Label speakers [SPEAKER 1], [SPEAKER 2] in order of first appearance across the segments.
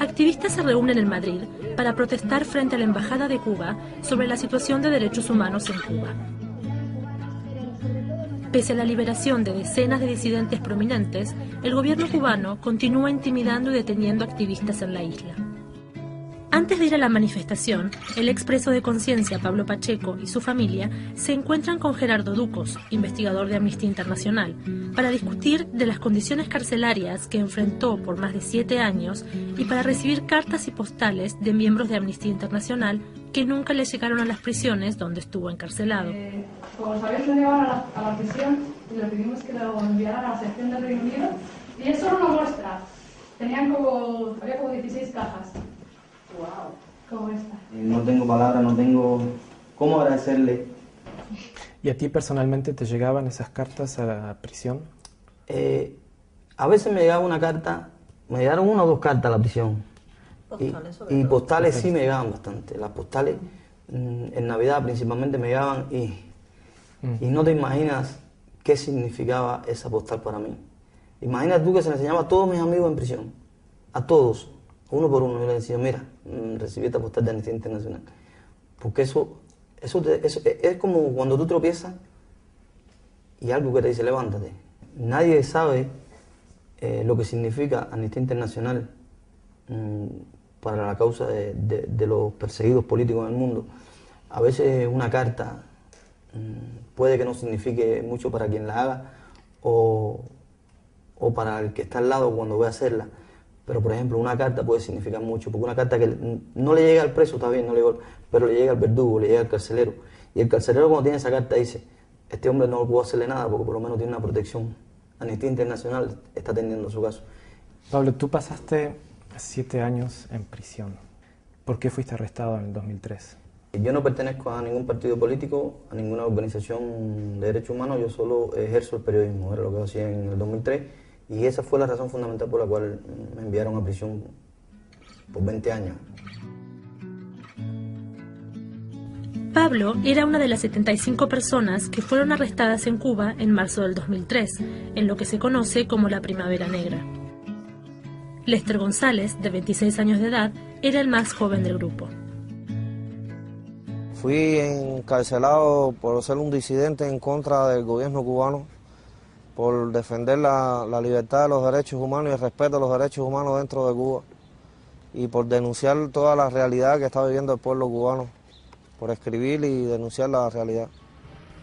[SPEAKER 1] activistas se reúnen en Madrid para protestar frente a la Embajada de Cuba sobre la situación de derechos humanos en Cuba. Pese a la liberación de decenas de disidentes prominentes, el gobierno cubano continúa intimidando y deteniendo activistas en la isla. Antes de ir a la manifestación, el expreso de conciencia Pablo Pacheco y su familia se encuentran con Gerardo Ducos, investigador de Amnistía Internacional, para discutir de las condiciones carcelarias que enfrentó por más de 7 años y para recibir cartas y postales de miembros de Amnistía Internacional que nunca le llegaron a las prisiones donde estuvo encarcelado.
[SPEAKER 2] Como sabéis, lo llevaron a la prisión y le pedimos que lo enviaran a la sección del Reino Unido, y es solo una muestra. Había como 16 cajas. Wow. Como esta.
[SPEAKER 3] No tengo palabras, no tengo cómo agradecerle.
[SPEAKER 4] ¿Y a ti personalmente te llegaban esas cartas a la prisión?
[SPEAKER 3] A veces me llegaba una carta, me llegaron 1 o 2 cartas a la prisión. Y postales sí me llegaban bastante. Las postales en Navidad principalmente me llegaban y no te imaginas qué significaba esa postal para mí. Imagina tú que se le enseñaba a todos mis amigos en prisión, a todos, uno por uno. Yo les decía, mira, recibí esta postal de Amnistía Internacional. Porque eso es como cuando tú tropiezas y algo que te dice, levántate. Nadie sabe lo que significa Amnistía Internacional para la causa de los perseguidos políticos en el mundo. A veces una carta puede que no signifique mucho para quien la haga o para el que está al lado cuando ve a hacerla. Pero, por ejemplo, una carta puede significar mucho, porque una carta que no le llega al preso, está bien, pero le llega al verdugo, le llega al carcelero. Y el carcelero, cuando tiene esa carta, dice, este hombre no puedo hacerle nada porque por lo menos tiene una protección. Amnistía Internacional está atendiendo su caso.
[SPEAKER 4] Pablo, tú pasaste 7 años en prisión. ¿Por qué fuiste arrestado en el 2003?
[SPEAKER 3] Yo no pertenezco a ningún partido político, a ninguna organización de derechos humanos, yo solo ejerzo el periodismo, era lo que hacía en el 2003. Y esa fue la razón fundamental por la cual me enviaron a prisión por 20 años.
[SPEAKER 1] Pablo era una de las 75 personas que fueron arrestadas en Cuba en marzo del 2003, en lo que se conoce como la Primavera Negra. Lester González, de 26 años de edad, era el más joven del grupo.
[SPEAKER 5] Fui encarcelado por ser un disidente en contra del gobierno cubano, por defender la libertad de los derechos humanos y el respeto a los derechos humanos dentro de Cuba, y por denunciar toda la realidad que está viviendo el pueblo cubano, por escribir y denunciar la realidad.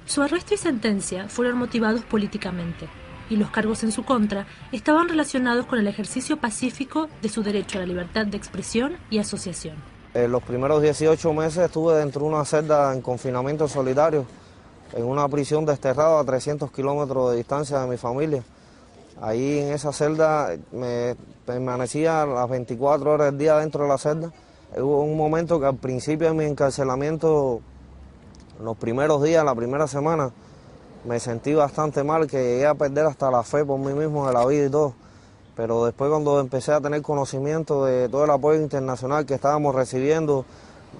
[SPEAKER 1] Su arresto y sentencia fueron motivados políticamente, y los cargos en su contra estaban relacionados con el ejercicio pacífico de su derecho a la libertad de expresión y asociación.
[SPEAKER 5] En los primeros 18 meses estuve dentro de una celda en confinamiento solitario, en una prisión desterrada a 300 kilómetros de distancia de mi familia. Ahí en esa celda me permanecía las 24 horas del día dentro de la celda. Hubo un momento que al principio de mi encarcelamiento, los primeros días, la primera semana, me sentí bastante mal, que llegué a perder hasta la fe por mí mismo de la vida y todo. Pero después, cuando empecé a tener conocimiento de todo el apoyo internacional que estábamos recibiendo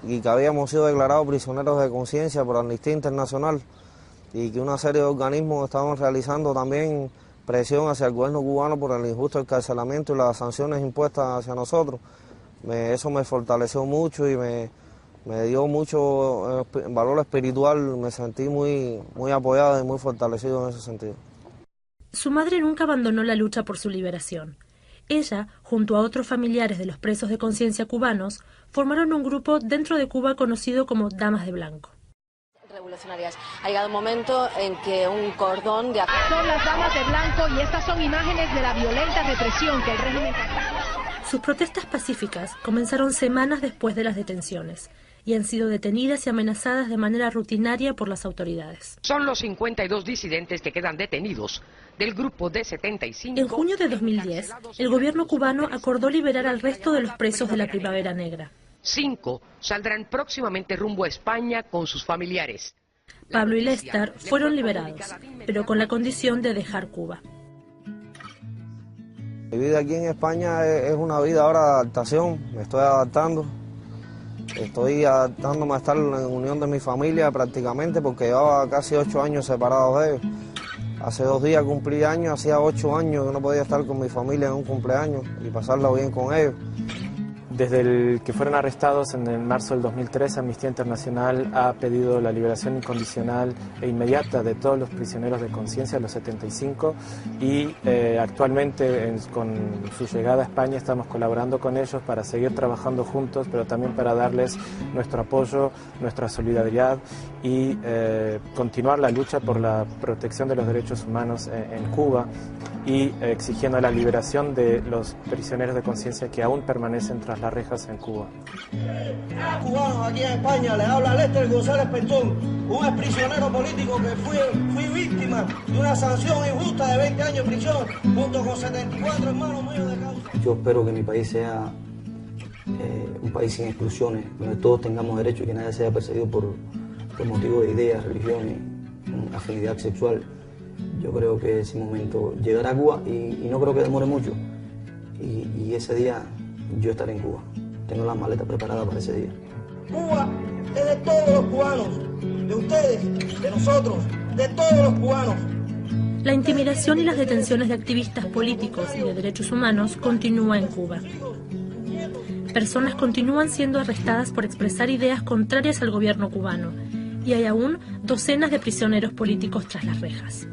[SPEAKER 5] y que habíamos sido declarados prisioneros de conciencia por Amnistía Internacional, y que una serie de organismos estaban realizando también presión hacia el gobierno cubano por el injusto encarcelamiento y las sanciones impuestas hacia nosotros, eso me fortaleció mucho y me dio mucho valor espiritual. Me sentí muy apoyado y muy fortalecido en ese sentido.
[SPEAKER 1] Su madre nunca abandonó la lucha por su liberación. Ella, junto a otros familiares de los presos de conciencia cubanos, formaron un grupo dentro de Cuba conocido como Damas de Blanco.
[SPEAKER 6] Revolucionarias. Ha llegado un momento en que un cordón de...
[SPEAKER 7] Son las Damas de Blanco y estas son imágenes de la violenta represión que el régimen...
[SPEAKER 1] Sus protestas pacíficas comenzaron semanas después de las detenciones y han sido detenidas y amenazadas de manera rutinaria por las autoridades.
[SPEAKER 8] Son los 52 disidentes que quedan detenidos del grupo de 75...
[SPEAKER 1] En junio de 2010, el gobierno cubano acordó liberar al resto de los presos de la Primavera Negra.
[SPEAKER 8] 5 saldrán próximamente rumbo a España con sus familiares.
[SPEAKER 1] Pablo y Lester fueron liberados, pero con la condición de dejar Cuba.
[SPEAKER 5] Mi vida aquí en España es una vida ahora de adaptación, me estoy adaptando. Estoy adaptándome a estar en unión de mi familia prácticamente, porque llevaba casi 8 años separados de ellos. Hace 2 días cumplí años, hacía 8 años que no podía estar con mi familia en un cumpleaños y pasarlo bien con ellos.
[SPEAKER 4] Desde el que fueron arrestados en el marzo del 2003, Amnistía Internacional ha pedido la liberación incondicional e inmediata de todos los prisioneros de conciencia, los 75, y actualmente con su llegada a España estamos colaborando con ellos para seguir trabajando juntos, pero también para darles nuestro apoyo, nuestra solidaridad y continuar la lucha por la protección de los derechos humanos en Cuba y exigiendo la liberación de los prisioneros de conciencia que aún permanecen tras las rejas en Cuba.
[SPEAKER 9] Cubanos aquí en España, les habla Lester González Pentón, un exprisionero político que fui víctima de una sanción injusta de 20 años de prisión, junto con 74 hermanos míos de causa.
[SPEAKER 3] Yo espero que mi país sea un país sin exclusiones, donde todos tengamos derecho y que nadie sea perseguido por motivos de ideas, religiones, afinidad sexual. Yo creo que ese momento llegará a Cuba y no creo que demore mucho. Y ese día yo estaré en Cuba. Tengo las maletas preparadas para ese día.
[SPEAKER 9] Cuba es de todos los cubanos, de ustedes, de nosotros, de todos los cubanos.
[SPEAKER 1] La intimidación y las detenciones de activistas políticos y de derechos humanos continúa en Cuba. Personas continúan siendo arrestadas por expresar ideas contrarias al gobierno cubano y hay aún docenas de prisioneros políticos tras las rejas.